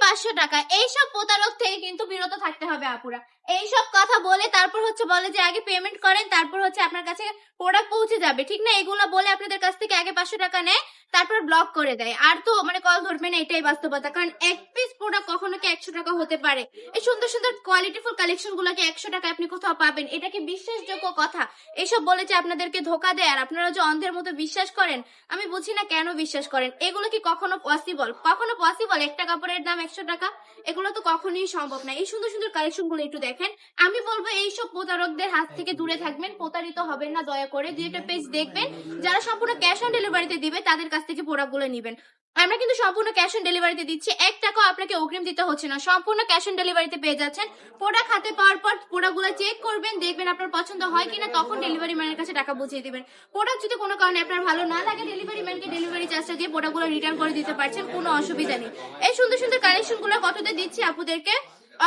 500 টাকা। এইসব প্রতারক থেকে কিন্তু বিরত থাকতে হবে আপুরা। এইসব কথা বলে তারপর বলে যে আগে পেমেন্ট করেন, তারপর আপনার কাছে প্রোডাক্ট পৌঁছে যাবে, ঠিক না? এগুলো বলে আপনাদের কাছ থেকে আগে 500 টাকা নেয়, তারপর ব্লক করে দেয়। আর তো কল ধরবে না, এটাই বাস্তবতা। কারণ এক পিস প্রোডাক্ট কখনো কি 100 টাকা হতে পারে? এই সুন্দর সুন্দর কোয়ালিটিফুল কালেকশন গুলোকে 100 টাকা আপনি কোথাও পাবেন? এটা কি বিশ্বাসযোগ্য কথা? এইসব বলে যে আপনাদেরকে ধোকা দেয় আর আপনারা যে অন্ধের মতো বিশ্বাস করেন, আমি বুঝি না কেন বিশ্বাস করেন। এগুলো কি কখনো পসিবল? কখনো পসিবল একটা কাপড়ের দাম 100 টাকা? এগুলো তো কখনোই সম্ভব না। এই সুন্দর সুন্দর কালেকশন গুলো একটু দেখেন। আমি বলবো এইসব প্রতারকদের হাত থেকে দূরে থাকবেন, প্রতারিত হবেন না। দয়া করে দুই একটা পেজ দেখবেন, যারা সম্পূর্ণ ক্যাশ অন ডেলিভারিতে দিবে তাদের কাছ থেকে প্রোডাক্ট গুলো নিবেন। আমরা কিন্তু সম্পূর্ণ ক্যাশ অন ডেলিভারিতে দিচ্ছি, 1 টাকাও আপনাকে অগ্রিম দিতে হচ্ছে না। সম্পূর্ণ ক্যাশ অন ডেলিভারিতে পেয়ে যাচ্ছেন। প্রোডাক্ট হাতে পাওয়ার পর প্রোডাক্ট গুলো চেক করবেন, দেখবেন আপনার পছন্দ হয় কিনা, তখন ডেলিভারি ম্যানের কাছে টাকা বুঝিয়ে দিবেন। প্রোডাক্ট যদি কোনো কারণে আপনার ভালো না লাগে, ডেলিভারি ম্যানকে ডেলিভারি চার্জটা দিয়ে প্রোডাক্ট গুলো রিটার্ন করে দিতে পারছেন, কোনো অসুবিধা নেই। এই সুন্দর সুন্দর কালেকশন গুলো কততে দিচ্ছি আপুদেরকে?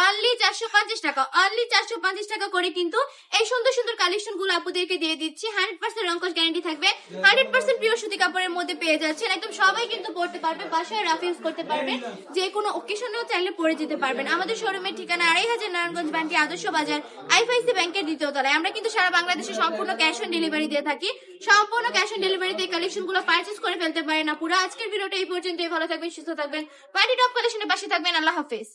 অনলি 450 টাকা। অনলি 450 টাকা করে কিন্তু এই সুন্দর সুন্দর কালেকশন গুলো আপুদেরকে দিয়ে দিচ্ছি। 100% রংকশ গ্যারান্টি থাকবে, 100% পিওর সুতি কাপড়ের মধ্যে পেয়ে যাচ্ছেন। একদম সবাই কিন্তু পড়তে পারবে, বাসায় রাফ ইউজ করতে পারবেন, যে কোনো অকেশনেও চাইলে পরে যেতে পারবেন। আমাদের শোরুমের ঠিকানা 2500 নারায়ণগঞ্জ ব্যান্ডি আদর্শ বাজার, আইএফআইসি ব্যাংকের 2য় তলায়। আমরা কিন্তু সারা বাংলাদেশে সম্পূর্ণ ক্যাশ অন ডেলিভারি দিয়ে থাকি। সম্পূর্ণ ক্যাশ অন ডেলিভারিতে এই কালেকশন গুলো পারচেজ করে ফেলতে পারেন। পুরো আজকের ভিডিওটা এই পর্যন্তই। ভালো থাকবেন, সুস্থ থাকবেন, পার্টি টপ কালেকশনের পাশে থাকবেন। আল্লাহ হাফেজ।